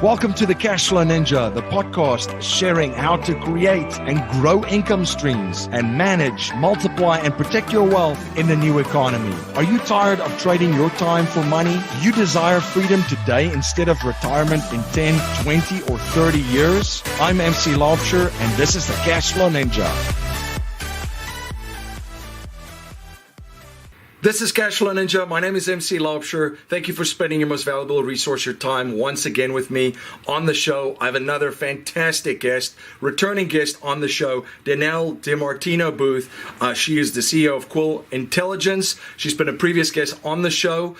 Welcome to the Cashflow Ninja, the podcast sharing how to create and grow income streams and manage, multiply, and protect your wealth in the new economy. Are you tired of trading your time for money? Do you desire freedom today instead of retirement in 10, 20, or 30 years? I'm MC Laubscher, and this is the Cashflow Ninja. This is Cashflow Ninja. My name is MC Laubscher. Thank you for spending your most valuable resource, your time, once again with me on the show. I have another fantastic guest, returning guest on the show, Danielle DiMartino Booth. She is the CEO of Quill Intelligence. She's been a previous guest on the show.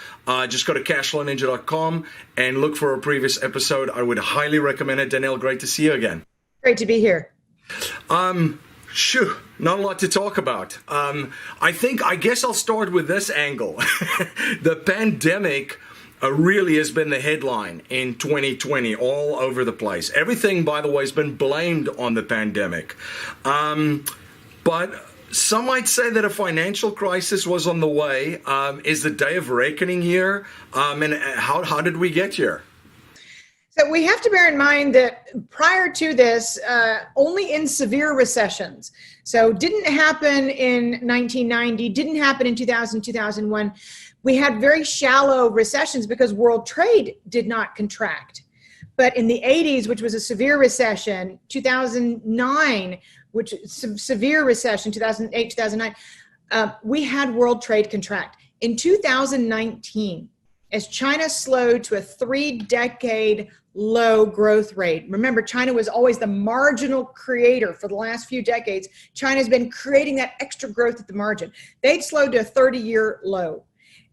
Just go to cashflowninja.com and look for a previous episode. I would highly recommend it. Danielle, great to see you again. Great to be here. Not a lot to talk about. I guess I'll start with this angle. The pandemic really has been the headline in 2020 all over the place. Everything, by the way, has been blamed on the pandemic. But some might say that a financial crisis was on the way. Is the day of reckoning here? And how did we get here? So we have to bear in mind that prior to this, only in severe recessions, so didn't happen in 1990, didn't happen in 2000, 2001, we had very shallow recessions because world trade did not contract. But in the 80s, which was a severe recession, 2009, which severe recession, 2008, 2009, we had world trade contract. In 2019, as China slowed to a 3-decade low growth rate. Remember, China was always the marginal creator for the last few decades. China's been creating that extra growth at the margin. They'd slowed to a 30-year low.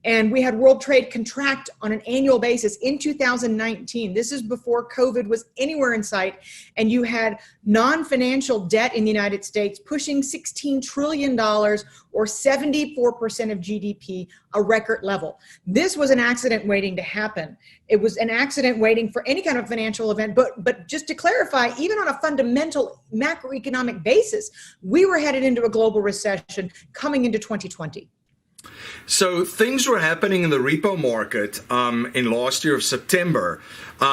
And we had world trade contract on an annual basis in 2019. This is before COVID was anywhere in sight. And you had non-financial debt in the United States pushing $16 trillion or 74% of GDP, a record level. This was an accident waiting to happen. It was an accident waiting for any kind of financial event. But just to clarify, even on a fundamental macroeconomic basis, we were headed into a global recession coming into 2020. So things were happening in the repo market in last year of September.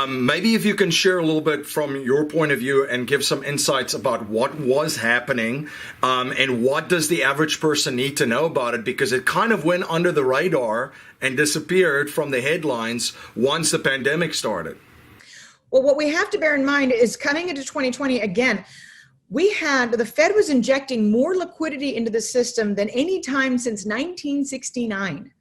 Maybe if you can share a little bit from your point of view and give some insights about what was happening and what does the average person need to know about it, because it kind of went under the radar and disappeared from the headlines once the pandemic started. Well, what we have to bear in mind is coming into 2020, again, the Fed was injecting more liquidity into the system than any time since 1969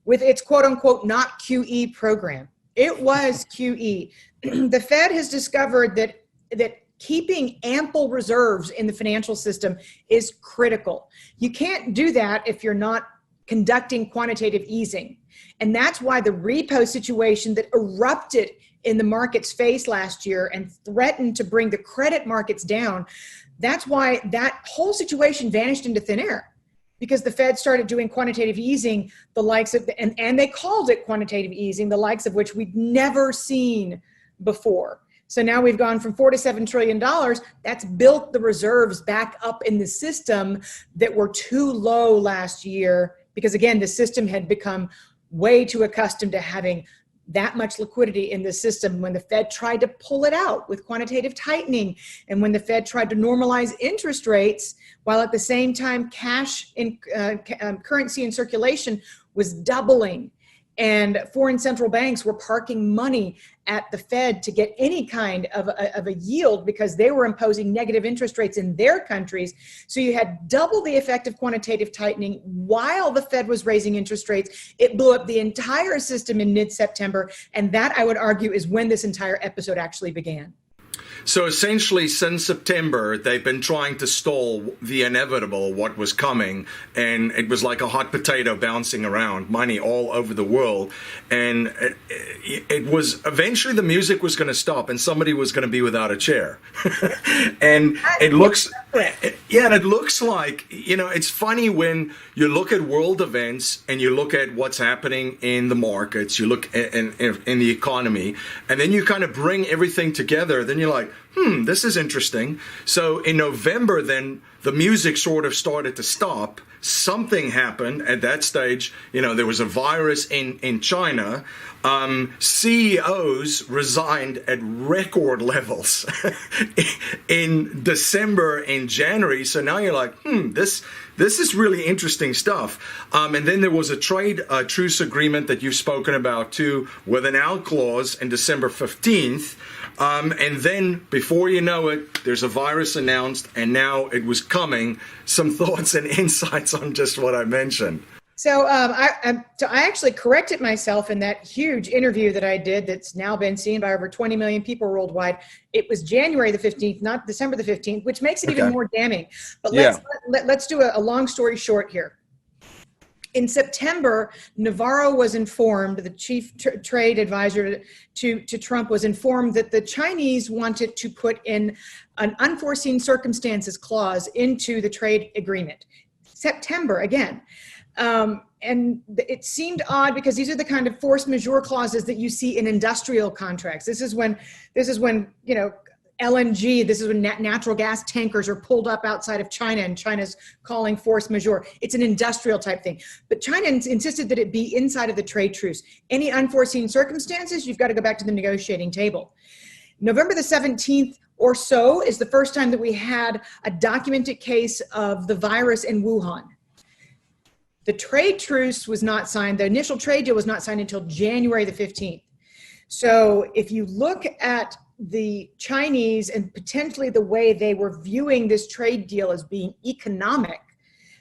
with its quote unquote not QE program. It was QE. The Fed has discovered that keeping ample reserves in the financial system is critical. You can't do that if you're not conducting quantitative easing. And that's why the repo situation that erupted in the market's face last year and threatened to bring the credit markets down, that's why that whole situation vanished into thin air, because the Fed started doing quantitative easing, the likes of, and they called it quantitative easing, the likes of which we'd never seen before. So now we've gone from $4 to $7 trillion. That's built the reserves back up in the system that were too low last year, because again, the system had become way too accustomed to having that much liquidity in the system when the Fed tried to pull it out with quantitative tightening, and when the Fed tried to normalize interest rates, while at the same time cash in currency in circulation was doubling, and foreign central banks were parking money at the Fed to get any kind of a yield because they were imposing negative interest rates in their countries. So you had double the effect of quantitative tightening while the Fed was raising interest rates. It blew up the entire system in mid-September. And that, I would argue, is when this entire episode actually began. So essentially, since September, they've been trying to stall the inevitable, what was coming, and it was like a hot potato bouncing around, money all over the world. And it was eventually the music was going to stop, and somebody was going to be without a chair. And it looks like, it's funny when you look at world events and you look at what's happening in the markets, you look in the economy, and then you kind of bring everything together. Then you're like, this is interesting. So in November, then the music sort of started to stop. Something happened at that stage. There was a virus in China. CEOs resigned at record levels in December and January. So now you're like, this is really interesting stuff. And then there was a trade truce agreement that you've spoken about too, with an out clause in December 15th. And then before you know it, there's a virus announced, and now it was coming. Some thoughts and insights on just what I mentioned. So I actually corrected myself in that huge interview that I did that's now been seen by over 20 million people worldwide. It was January the 15th, not December the 15th, which makes it even more damning. But let's do a long story short here. In September, Navarro was informed, the chief trade advisor to Trump was informed that the Chinese wanted to put in an unforeseen circumstances clause into the trade agreement. September, again. And it seemed odd because these are the kind of force majeure clauses that you see in industrial contracts. This is when LNG, this is when natural gas tankers are pulled up outside of China and China's calling force majeure. It's an industrial type thing. But China insisted that it be inside of the trade truce. Any unforeseen circumstances, you've got to go back to the negotiating table. November the 17th or so is the first time that we had a documented case of the virus in Wuhan. The trade truce was not signed. The initial trade deal was not signed until January the 15th. So if you look at the Chinese and potentially the way they were viewing this trade deal as being economic,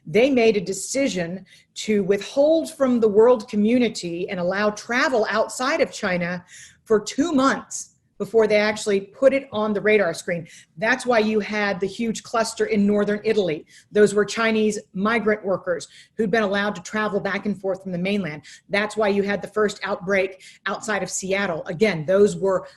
they made a decision to withhold from the world community and allow travel outside of China for 2 months before they actually put it on the radar screen. That's why you had the huge cluster in northern Italy. Those were Chinese migrant workers who'd been allowed to travel back and forth from the mainland. That's why you had the first outbreak outside of Seattle. Again, those were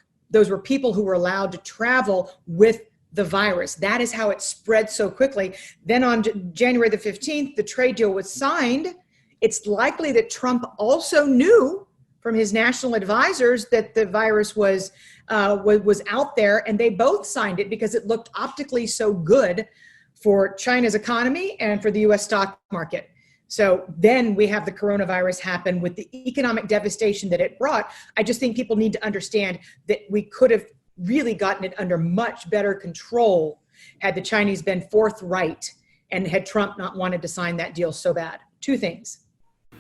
people who were allowed to travel with the virus. That is how it spread so quickly. Then on January the 15th, the trade deal was signed. It's likely that Trump also knew from his national advisors that the virus was out there, and they both signed it because it looked optically so good for China's economy and for the U.S. stock market. So then we have the coronavirus happen with the economic devastation that it brought. I just think people need to understand that we could have really gotten it under much better control had the Chinese been forthright and had Trump not wanted to sign that deal so bad. Two things.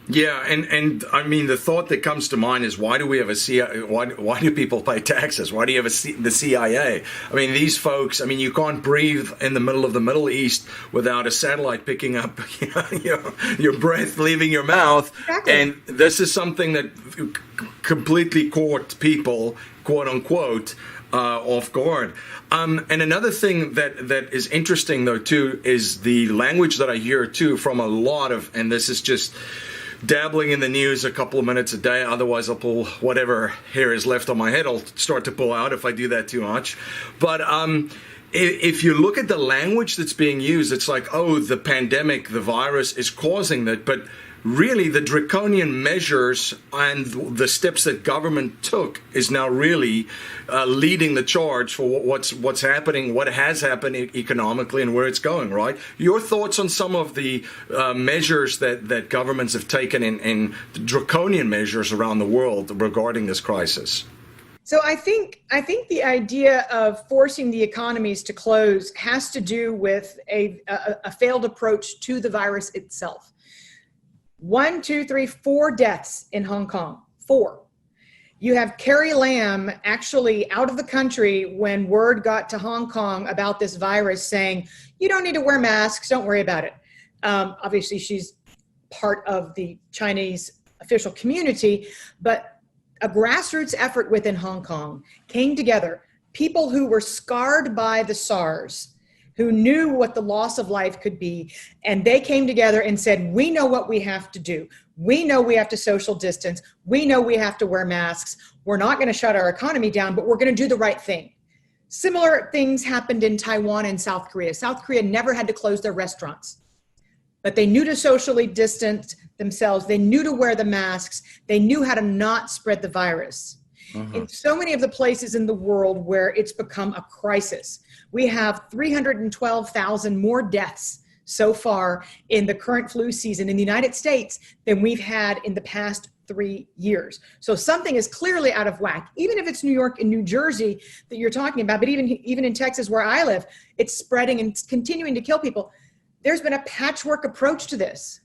Yeah, and I mean, the thought that comes to mind is, why do we have a CIA? Why do people pay taxes? Why do you have the CIA? I mean, these folks, I mean, you can't breathe in the middle of the Middle East without a satellite picking up your breath leaving your mouth. Exactly. And this is something that completely caught people, quote unquote, off guard. And another thing that is interesting, though, too, is the language that I hear, too, from a lot of, and this is just dabbling in the news a couple of minutes a day. Otherwise, I'll pull whatever hair is left on my head. I'll start to pull out if I do that too much. But if you look at the language that's being used, it's like, oh, the pandemic, the virus is causing that. But really, the draconian measures and the steps that government took is now really leading the charge for what's happening, what has happened economically, and where it's going, right? Your thoughts on some of the measures that governments have taken in draconian measures around the world regarding this crisis? So I think the idea of forcing the economies to close has to do with a failed approach to the virus itself. 1, 2, 3, 4 deaths in Hong Kong. 4. You have Carrie Lam actually out of the country when word got to Hong Kong about this virus, saying, you don't need to wear masks, don't worry about it. Obviously, she's part of the Chinese official community, but a grassroots effort within Hong Kong came together. People who were scarred by the SARS, who knew what the loss of life could be. And they came together and said, we know what we have to do. We know we have to social distance. We know we have to wear masks. We're not going to shut our economy down, but we're going to do the right thing. Similar things happened in Taiwan and South Korea. South Korea never had to close their restaurants, but they knew to socially distance themselves. They knew to wear the masks. They knew how to not spread the virus. In so many of the places in the world where it's become a crisis, we have 312,000 more deaths so far in the current flu season in the United States than we've had in the past 3 years. So something is clearly out of whack, even if it's New York and New Jersey that you're talking about, but even in Texas where I live, it's spreading and continuing to kill people. There's been a patchwork approach to this.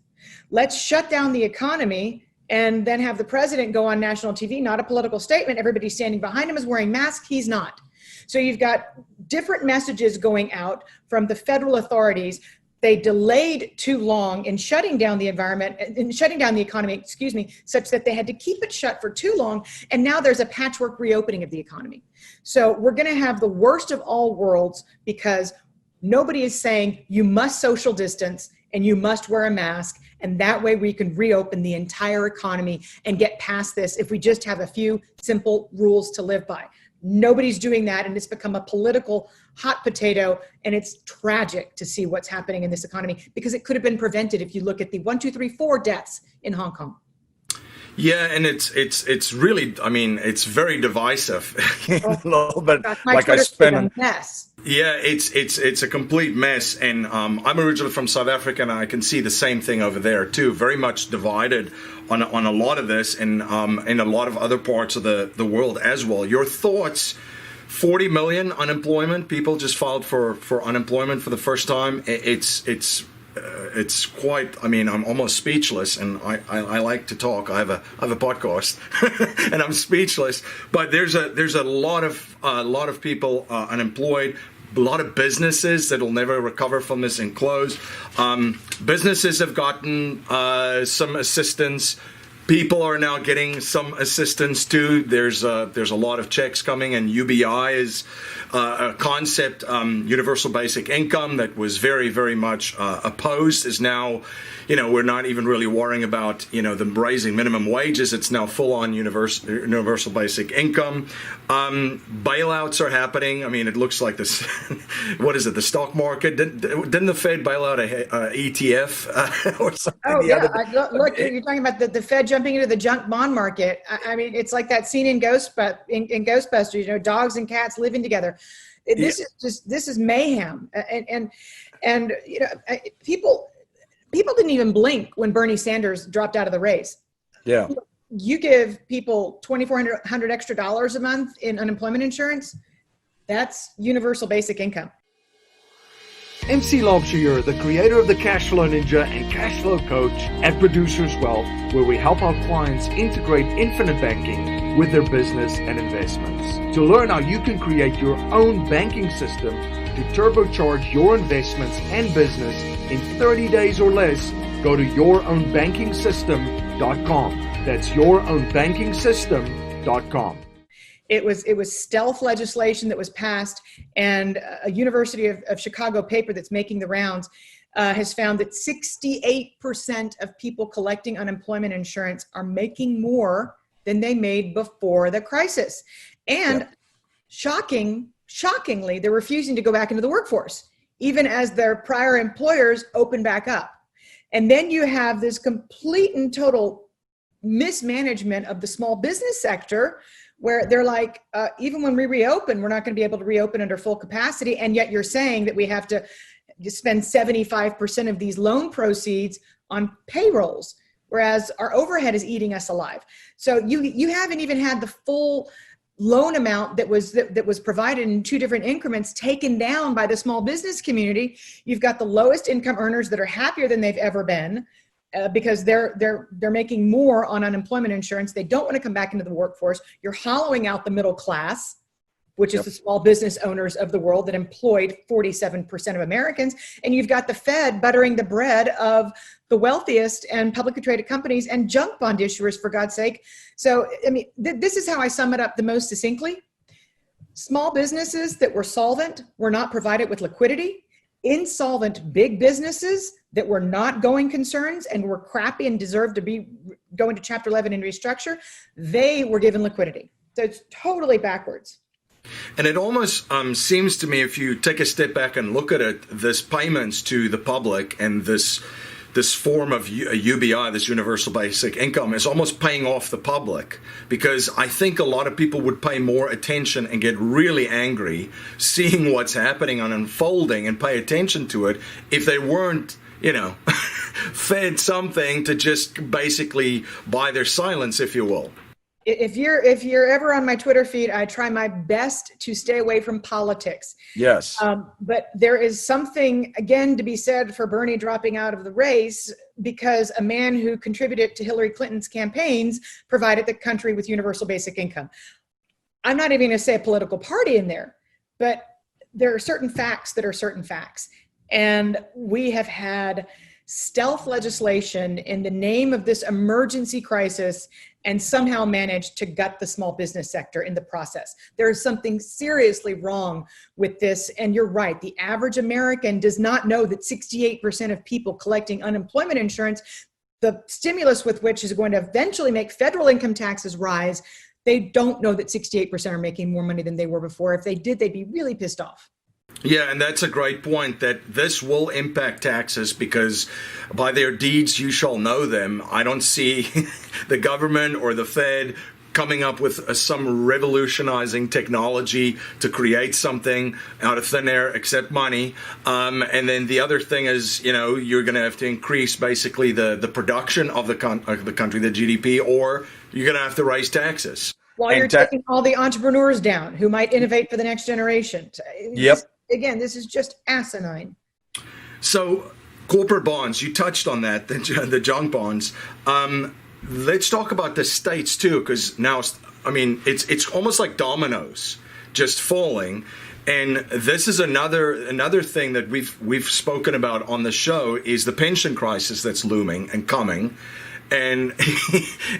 Let's shut down the economy and then have the president go on national TV, not a political statement. Everybody standing behind him is wearing masks. He's not. So you've got different messages going out from the federal authorities. They delayed too long in shutting down the environment and shutting down the economy, such that they had to keep it shut for too long. And now there's a patchwork reopening of the economy. So we're going to have the worst of all worlds because nobody is saying you must social distance and you must wear a mask. And that way we can reopen the entire economy and get past this if we just have a few simple rules to live by. Nobody's doing that, and it's become a political hot potato, and it's tragic to see what's happening in this economy because it could have been prevented if you look at the 1, 2, 3, 4 deaths in Hong Kong. Yeah, and it's really, I mean, it's very divisive. A little bit like I spent a mess. Yeah, it's a complete mess, and I'm originally from South Africa, and I can see the same thing over there too. Very much divided on a lot of this, and in a lot of other parts of the world as well. Your thoughts? 40 million unemployment people just filed for unemployment for the first time. It's quite, I mean, I'm almost speechless, and I like to talk. I have a podcast and I'm speechless, but there's a lot of people unemployed, a lot of businesses that will never recover from this and close. Businesses have gotten some assistance. People are now getting some assistance too. There's a lot of checks coming, and UBI is a concept, universal basic income, that was very, very much opposed. Is now, we're not even really worrying about them raising minimum wages. It's now full on universal basic income. Bailouts are happening. I mean, it looks like this. What is it? The stock market? Didn't the Fed bail out a ETF or something? Oh yeah. Look, you're talking about the Fed jumping into the junk bond market. I mean, it's like that scene in Ghostbusters. Dogs and cats living together. This is mayhem, and people didn't even blink when Bernie Sanders dropped out of the race. Yeah. You give people $2,400 extra dollars a month in unemployment insurance. That's universal basic income. MC Laubscher, the creator of the Cash Flow Ninja and Cash Flow Coach at Producers Wealth, where we help our clients integrate infinite banking with their business and investments. To learn how you can create your own banking system to turbocharge your investments and business in 30 days or less, go to yourownbankingsystem.com. That's yourownbankingsystem.com. It was stealth legislation that was passed, and a University of Chicago paper that's making the rounds has found that 68% of people collecting unemployment insurance are making more than they made before the crisis. And shockingly, they're refusing to go back into the workforce, even as their prior employers open back up. And then you have this complete and total mismanagement of the small business sector, where they're like, even when we reopen, we're not going to be able to reopen under full capacity. And yet you're saying that we have to spend 75% of these loan proceeds on payrolls, whereas our overhead is eating us alive. So you haven't even had the full loan amount that was provided in 2 different increments taken down by the small business community. You've got the lowest income earners that are happier than they've ever been. Because they're making more on unemployment insurance. They don't want to come back into the workforce. You're hollowing out the middle class, which is the small business owners of the world that employed 47% of Americans. And you've got the Fed buttering the bread of the wealthiest and publicly traded companies and junk bond issuers, for God's sake. So, I mean, this is how I sum it up the most succinctly. Small businesses that were solvent were not provided with liquidity. Insolvent big businesses that were not going concerns and were crappy and deserved to go into Chapter 11 and restructure, they were given liquidity. So it's totally backwards. And it almost seems to me, if you take a step back and look at it, this payments to the public and this this form of UBI, this universal basic income, is almost paying off the public, because I think a lot of people would pay more attention and get really angry seeing what's happening and unfolding and pay attention to it if they weren't, fed something to just basically buy their silence, if you will. If you're ever on my Twitter feed, I try my best to stay away from politics. Yes. But there is something, again, to be said for Bernie dropping out of the race, because a man who contributed to Hillary Clinton's campaigns provided the country with universal basic income. I'm not even going to say a political party in there, but there are certain facts that are certain facts. And we have had stealth legislation in the name of this emergency crisis and somehow managed to gut the small business sector in the process. There is something seriously wrong with this. And you're right, the average American does not know that 68% of people collecting unemployment insurance, the stimulus with which is going to eventually make federal income taxes rise, they don't know that 68% are making more money than they were before. If they did, they'd be really pissed off. Yeah, and that's a great point, that this will impact taxes, because by their deeds you shall know them. I don't see the government or the Fed coming up with some revolutionizing technology to create something out of thin air except money. And then the other thing is, you're going to have to increase basically the production of the country, the GDP, or you're going to have to raise taxes. While you're taking all the entrepreneurs down who might innovate for the next generation. Yep. Again, this is just asinine. So corporate bonds, you touched on that, the junk bonds. Let's talk about the states too, because now, it's almost like dominoes just falling. And this is another thing that we've spoken about on the show, is the pension crisis that's looming and coming. And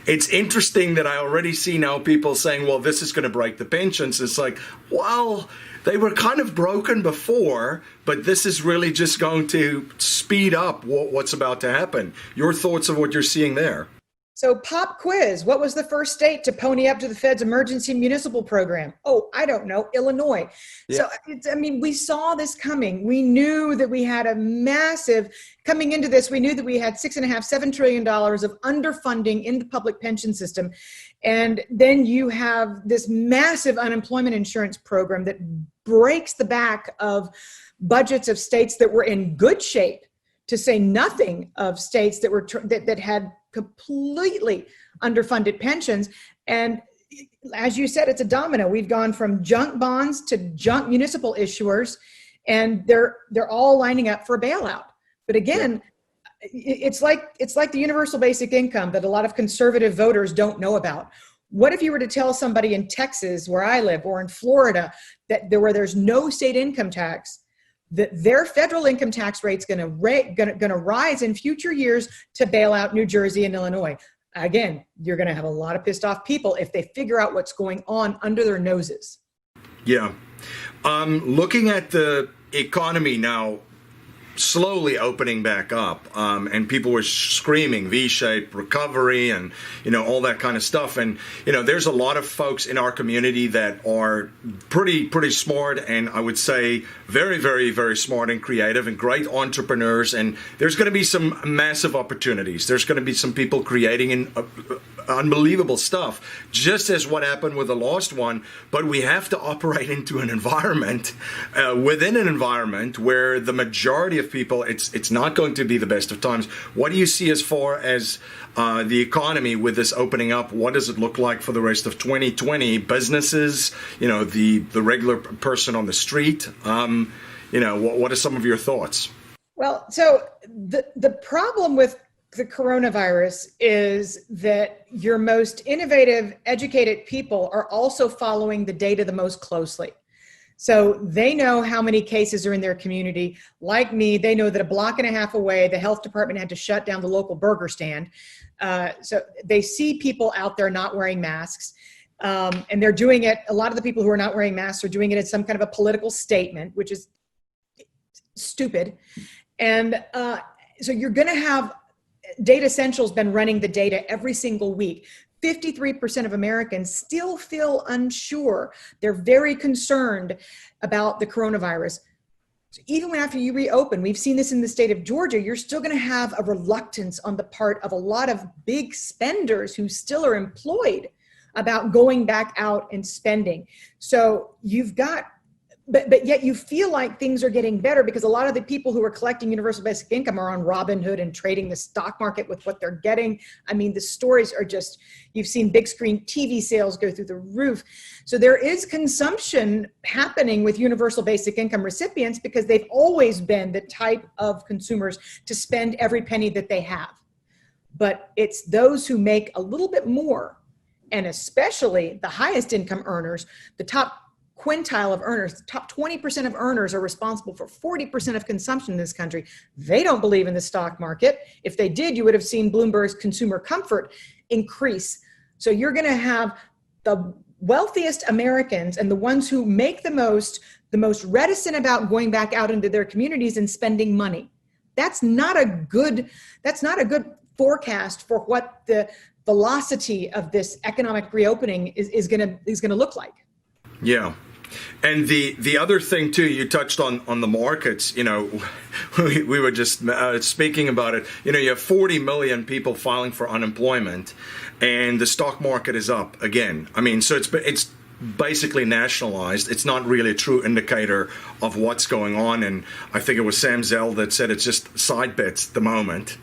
it's interesting that I already see now people saying, well, this is going to break the pensions. It's like, well, they were kind of broken before, but this is really just going to speed up what's about to happen. Your thoughts of what you're seeing there? So pop quiz, what was the first state to pony up to the Fed's emergency municipal program? Oh, I don't know, Illinois. Yeah. So, we saw this coming. We knew that we had coming into this, we knew that we had $7 trillion of underfunding in the public pension system. And then you have this massive unemployment insurance program that breaks the back of budgets of states that were in good shape, to say nothing of states that were that had completely underfunded pensions. And as you said, it's a domino. We've gone from junk bonds to junk municipal issuers, and they're all lining up for a bailout. But again, it's like the universal basic income that a lot of conservative voters don't know about. What if you were to tell somebody in Texas, where I live, or in Florida, where there's no state income tax, that their federal income tax rate's going to rise in future years to bail out New Jersey and Illinois? Again, you're going to have a lot of pissed off people if they figure out what's going on under their noses. Yeah. Looking at the economy now, slowly opening back up, and people were screaming V-shaped recovery and all that kind of stuff. And there's a lot of folks in our community that are pretty smart, and I would say very, very, very smart and creative and great entrepreneurs. And there's going to be some massive opportunities. There's going to be some people creating unbelievable stuff, just as what happened with the last one. But we have to operate into an environment, within an environment where the majority of people, it's not going to be the best of times. What do you see as far as the economy with this opening up? What does it look like for the rest of 2020? Businesses, the regular person on the street. What are some of your thoughts? Well, so the problem with the coronavirus is that your most innovative, educated people are also following the data the most closely. So they know how many cases are in their community. Like me, they know that a block and a half away, the health department had to shut down the local burger stand. So they see people out there not wearing masks. And they're doing it, a lot of the people who are not wearing masks are doing it as some kind of a political statement, which is stupid. And so you're going to have, Data Central's been running the data every single week. 53% of Americans still feel unsure. They're very concerned about the coronavirus. So even after you reopen, we've seen this in the state of Georgia, you're still going to have a reluctance on the part of a lot of big spenders who still are employed about going back out and spending. So you've got, but yet you feel like things are getting better because a lot of the people who are collecting universal basic income are on Robinhood and trading the stock market with what they're getting. I mean, the stories are just, you've seen big screen TV sales go through the roof. So there is consumption happening with universal basic income recipients because they've always been the type of consumers to spend every penny that they have. But it's those who make a little bit more, and especially the highest income earners, the top quintile of earners, the top 20% of earners are responsible for 40% of consumption in this country. They don't believe in the stock market. If they did, you would have seen Bloomberg's consumer comfort increase. So you're going to have the wealthiest Americans and the ones who make the most reticent about going back out into their communities and spending money. That's not a good forecast for what the velocity of this economic reopening is going to look like. Yeah. And the other thing too, you touched on the markets. You know, we were just speaking about it. You know, you have 40 million people filing for unemployment, and the stock market is up again. I mean, so it's basically nationalized. It's not really a true indicator of what's going on. And I think it was Sam Zell that said it's just side bets at the moment.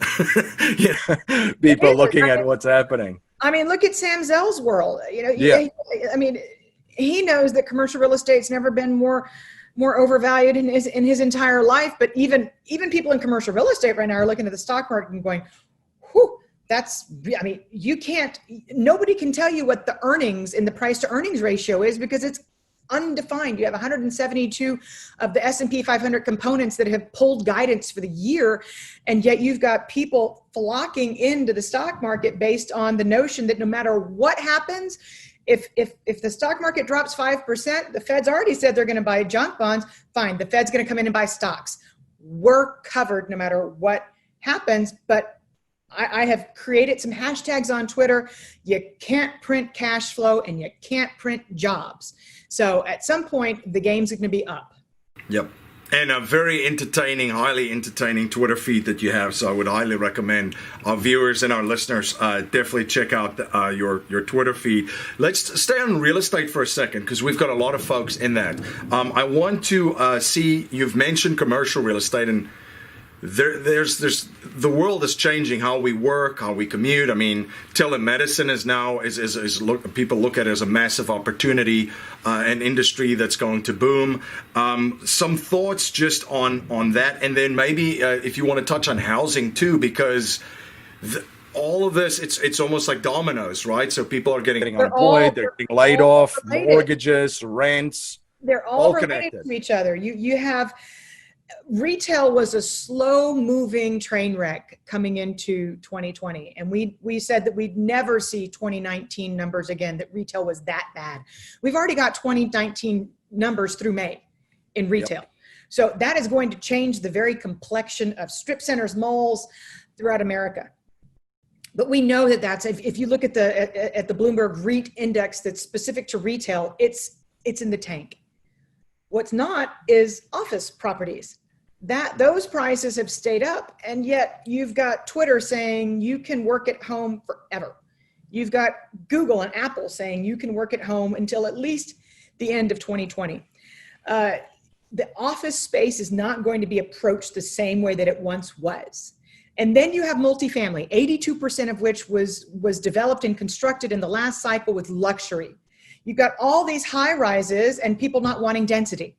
Yeah. People looking at what's happening. I mean, look at Sam Zell's world. You know, I mean, he knows that commercial real estate's never been more overvalued in his entire life. But even people in commercial real estate right now are looking at the stock market and going, whew, I mean, nobody can tell you what the earnings in the price to earnings ratio is because it's undefined. You have 172 of the S&P 500 components that have pulled guidance for the year. And yet you've got people flocking into the stock market based on the notion that no matter what happens, if the stock market drops 5%, the Fed's already said they're going to buy junk bonds. Fine, the Fed's going to come in and buy stocks. We're covered no matter what happens. But I have created some hashtags on Twitter. You can't print cash flow and you can't print jobs. So at some point, the game's going to be up. Yep. And a very entertaining, highly entertaining Twitter feed that you have. So I would highly recommend our viewers and our listeners definitely check out your Twitter feed. Let's stay on real estate for a second because we've got a lot of folks in that. I want to see, you've mentioned commercial real estate, and there's the world is changing how we work, how we commute. I mean, telemedicine is now people look at it as a massive opportunity, an industry that's going to boom. Some thoughts just on that, and then maybe if you want to touch on housing too, because all of this, it's almost like dominoes, right? So people are getting unemployed, they're getting laid off, mortgages, rents. They're all related to each other. You have. Retail was a slow-moving train wreck coming into 2020, and we said that we'd never see 2019 numbers again, that retail was that bad. We've already got 2019 numbers through May in retail. Yep. So that is going to change the very complexion of strip centers, malls throughout America. But we know that if you look at the Bloomberg REIT index that's specific to retail, it's in the tank. What's not is office properties. Those prices have stayed up, and yet you've got Twitter saying you can work at home forever. You've got Google and Apple saying you can work at home until at least the end of 2020. The office space is not going to be approached the same way that it once was. And then you have multifamily, 82% of which was developed and constructed in the last cycle with luxury. You've got all these high rises and people not wanting density.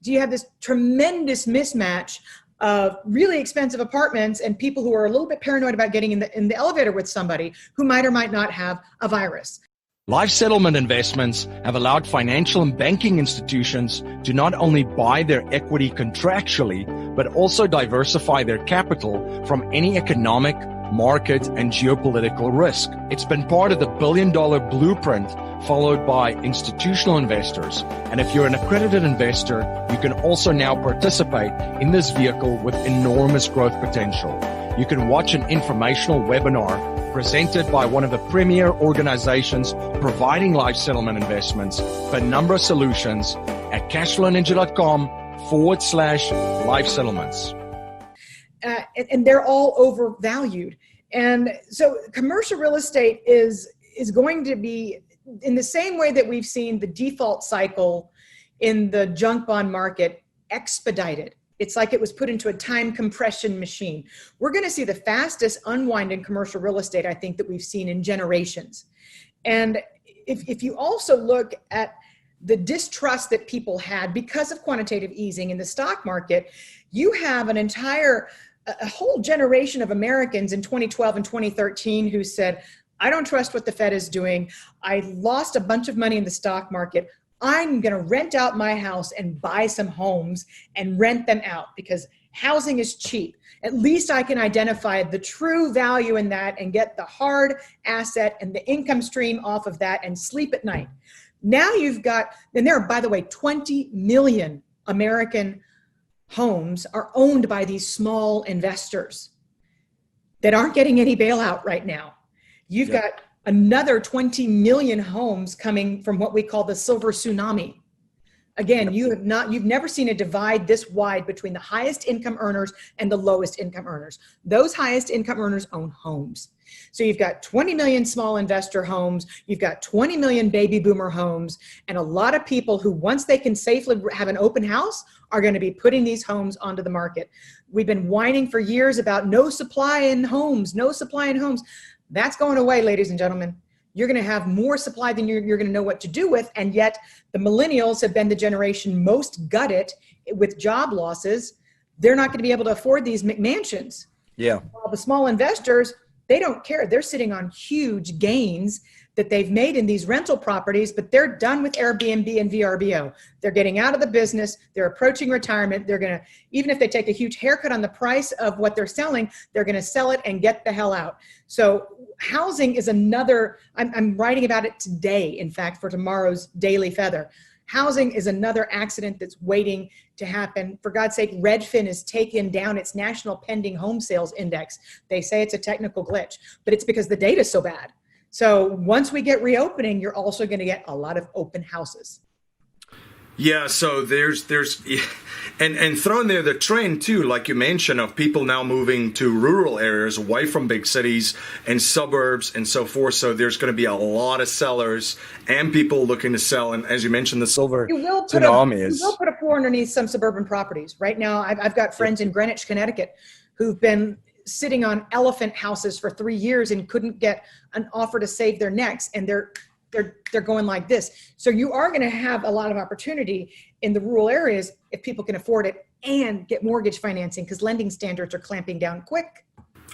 Do you have this tremendous mismatch of really expensive apartments and people who are a little bit paranoid about getting in the elevator with somebody who might or might not have a virus? Life settlement investments have allowed financial and banking institutions to not only buy their equity contractually, but also diversify their capital from any economic, market, and geopolitical risk. It's been part of the billion-dollar blueprint followed by institutional investors. And if you're an accredited investor, you can also now participate in this vehicle with enormous growth potential. You can watch an informational webinar presented by one of the premier organizations providing life settlement investments, Penumbra Solutions, at cashflowninja.com life settlements. And they're all overvalued. And so commercial real estate is going to be, in the same way that we've seen the default cycle in the junk bond market expedited. It's like it was put into a time compression machine. We're going to see the fastest unwind in commercial real estate, I think, that we've seen in generations. And if you also look at the distrust that people had because of quantitative easing in the stock market, you have a whole generation of Americans in 2012 and 2013 who said, I don't trust what the Fed is doing. I lost a bunch of money in the stock market. I'm going to rent out my house and buy some homes and rent them out because housing is cheap. At least I can identify the true value in that and get the hard asset and the income stream off of that and sleep at night. Now you've got, and there are, by the way, 20 million American homes are owned by these small investors that aren't getting any bailout right now. You've got another 20 million homes coming from what we call the silver tsunami. Again, you've never seen a divide this wide between the highest income earners and the lowest income earners. Those highest income earners own homes. So you've got 20 million small investor homes, you've got 20 million baby boomer homes, and a lot of people who, once they can safely have an open house, are going to be putting these homes onto the market. We've been whining for years about no supply in homes, no supply in homes. That's going away, ladies and gentlemen. You're going to have more supply than you're going to know what to do with. And yet the millennials have been the generation most gutted with job losses. They're not going to be able to afford these McMansions. Yeah. While the small investors, they don't care. They're sitting on huge gains that they've made in these rental properties, but they're done with Airbnb and VRBO. They're getting out of the business. They're approaching retirement. They're going to, even if they take a huge haircut on the price of what they're selling, they're going to sell it and get the hell out. So housing is another, I'm writing about it today, in fact, for tomorrow's Daily Feather. Housing is another accident that's waiting to happen. For God's sake, Redfin has taken down its national pending home sales index. They say it's a technical glitch, but it's because the data is so bad. So once we get reopening, you're also going to get a lot of open houses. Yeah, so there's and throw in there the trend too, like you mentioned, of people now moving to rural areas away from big cities and suburbs and so forth. So there's going to be a lot of sellers and people looking to sell. And as you mentioned, the silver tsunami is. You will put a floor underneath some suburban properties. Right now, I've got friends in Greenwich, Connecticut, who've been sitting on elephant houses for 3 years and couldn't get an offer to save their necks, and they're going like this. So you are going to have a lot of opportunity in the rural areas if people can afford it and get mortgage financing, because lending standards are clamping down quick.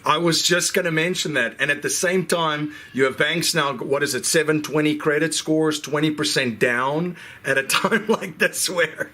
I was just going to mention that. And at the same time, you have banks now, 720 credit scores, 20% down at a time like this where,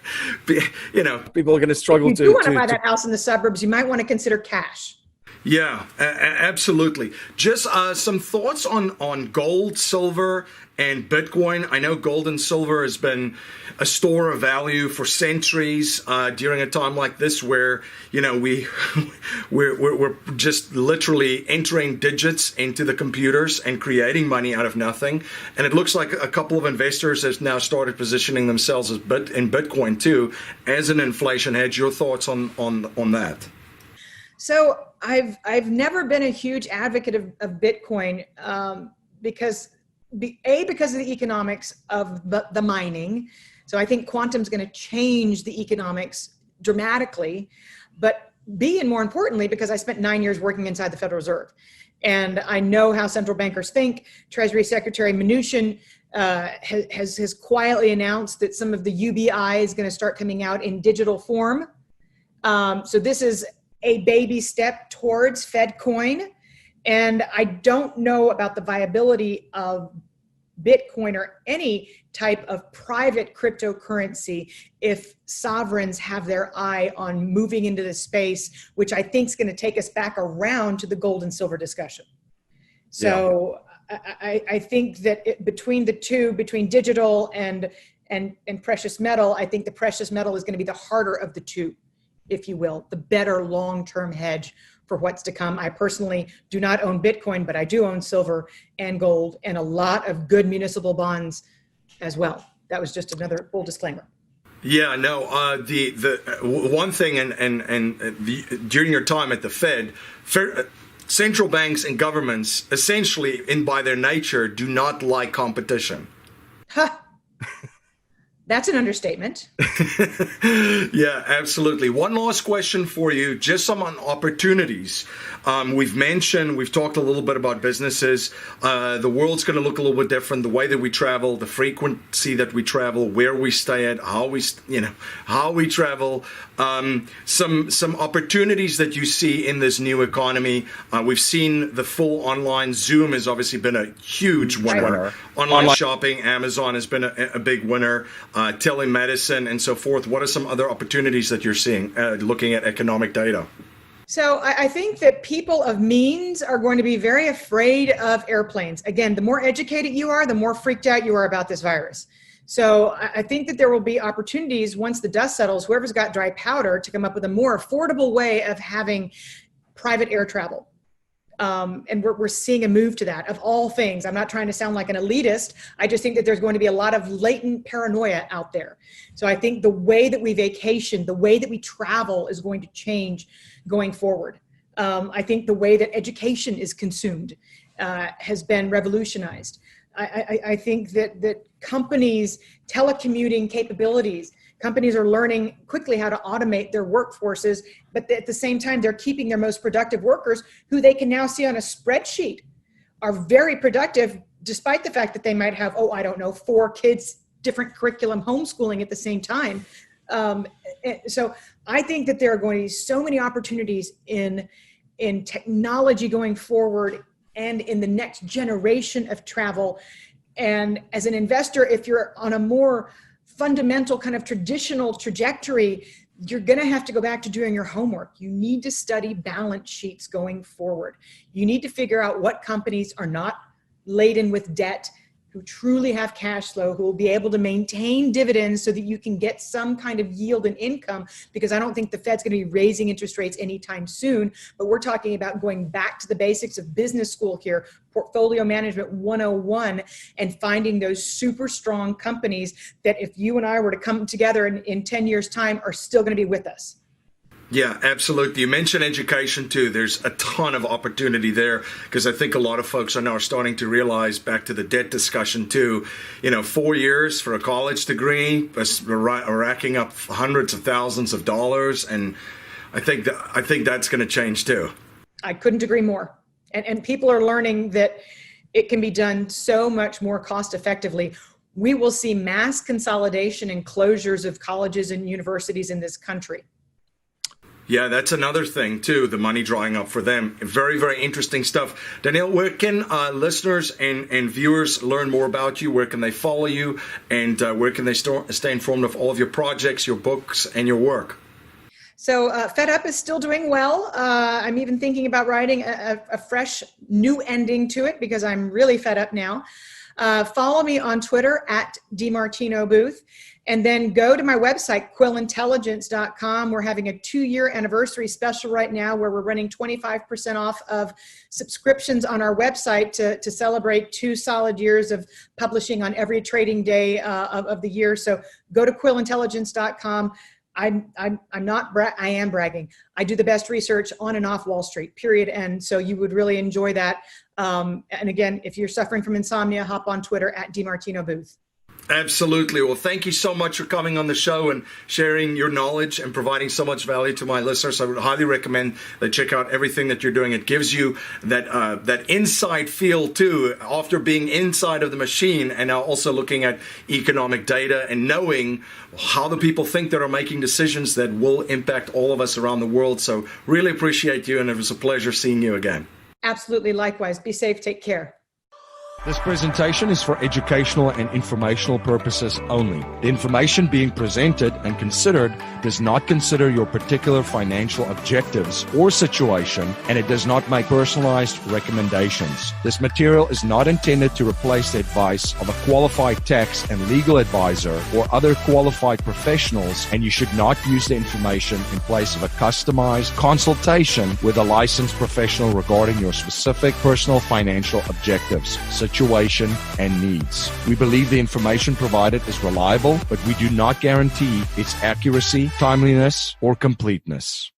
people are going to struggle if you do want to buy that house in the suburbs, you might want to consider cash. Yeah, absolutely. Just some thoughts on gold, silver, and Bitcoin. I know gold and silver has been a store of value for centuries during a time like this where, we're just literally entering digits into the computers and creating money out of nothing. And it looks like a couple of investors have now started positioning themselves in Bitcoin too as an inflation hedge. Your thoughts on that? So I've never been a huge advocate of Bitcoin because of the economics of the mining. So I think quantum is going to change the economics dramatically, but B, and more importantly, because I spent 9 years working inside the Federal Reserve, and I know how central bankers think. Treasury Secretary Mnuchin has quietly announced that some of the UBI is going to start coming out in digital form. So this is a baby step towards FedCoin. And I don't know about the viability of Bitcoin or any type of private cryptocurrency if sovereigns have their eye on moving into the space, which I think is going to take us back around to the gold and silver discussion. So yeah. I think that between the two, between digital and precious metal, I think the precious metal is going to be the harder of the two, if you will, the better long-term hedge for what's to come. I personally do not own Bitcoin, but I do own silver and gold and a lot of good municipal bonds as well. That was just another full disclaimer. Yeah, no. The one thing, during your time at the Fed, central banks and governments, essentially, by their nature, do not like competition. Huh. That's an understatement. Yeah, absolutely. One last question for you, just some on opportunities. We've talked a little bit about businesses. The world's going to look a little bit different. The way that we travel, the frequency that we travel, where we stay at, how we travel. Some opportunities that you see in this new economy. We've seen the full online. Zoom has obviously been a huge winner. Online shopping, Amazon has been a big winner. Telemedicine and so forth. What are some other opportunities that you're seeing looking at economic data? So I think that people of means are going to be very afraid of airplanes. Again, the more educated you are, the more freaked out you are about this virus. So I think that there will be opportunities once the dust settles, whoever's got dry powder, to come up with a more affordable way of having private air travel. And we're seeing a move to that, of all things. I'm not trying to sound like an elitist. I just think that there's going to be a lot of latent paranoia out there. So I think the way that we vacation, the way that we travel is going to change going forward. I think the way that education is consumed has been revolutionized. I think that companies' telecommuting capabilities, companies are learning quickly how to automate their workforces, but at the same time, they're keeping their most productive workers, who they can now see on a spreadsheet, are very productive, despite the fact that they might have, 4 kids, different curriculum, homeschooling at the same time. So I think that there are going to be so many opportunities in technology going forward and in the next generation of travel. And as an investor, if you're on a more fundamental kind of traditional trajectory, you're going to have to go back to doing your homework. You need to study balance sheets going forward. You need to figure out what companies are not laden with debt, who truly have cash flow, who will be able to maintain dividends so that you can get some kind of yield and income, because I don't think the Fed's going to be raising interest rates anytime soon. But we're talking about going back to the basics of business school here, portfolio management 101, and finding those super strong companies that if you and I were to come together in 10 years' time are still going to be with us. Yeah, absolutely. You mentioned education too. There's a ton of opportunity there, because I think a lot of folks are now starting to realize, back to the debt discussion too, 4 years for a college degree, racking up hundreds of thousands of dollars. And I think that's going to change too. I couldn't agree more. And people are learning that it can be done so much more cost effectively. We will see mass consolidation and closures of colleges and universities in this country. Yeah, that's another thing too, the money drying up for them. Very, very interesting stuff. Danielle, where can listeners and viewers learn more about you? Where can they follow you? And where can they stay informed of all of your projects, your books, and your work? So Fed Up is still doing well. I'm even thinking about writing a fresh new ending to it, because I'm really fed up now. Follow me on Twitter at DiMartino Booth. And then go to my website, QuillIntelligence.com. We're having a 2-year anniversary special right now, where we're running 25% off of subscriptions on our website to celebrate 2 solid years of publishing on every trading day of the year. So go to QuillIntelligence.com. I am bragging. I do the best research on and off Wall Street, period. And so you would really enjoy that. And again, if you're suffering from insomnia, hop on Twitter at DiMartino Booth. Absolutely. Well, thank you so much for coming on the show and sharing your knowledge and providing so much value to my listeners. I would highly recommend they check out everything that you're doing. It gives you that inside feel too, after being inside of the machine and now also looking at economic data and knowing how the people think that are making decisions that will impact all of us around the world. So really appreciate you, and it was a pleasure seeing you again. Absolutely. Likewise. Be safe. Take care. This presentation is for educational and informational purposes only. The information being presented and considered does not consider your particular financial objectives or situation, and it does not make personalized recommendations. This material is not intended to replace the advice of a qualified tax and legal advisor or other qualified professionals, and you should not use the information in place of a customized consultation with a licensed professional regarding your specific personal financial objectives. So situation, and needs. We believe the information provided is reliable, but we do not guarantee its accuracy, timeliness, or completeness.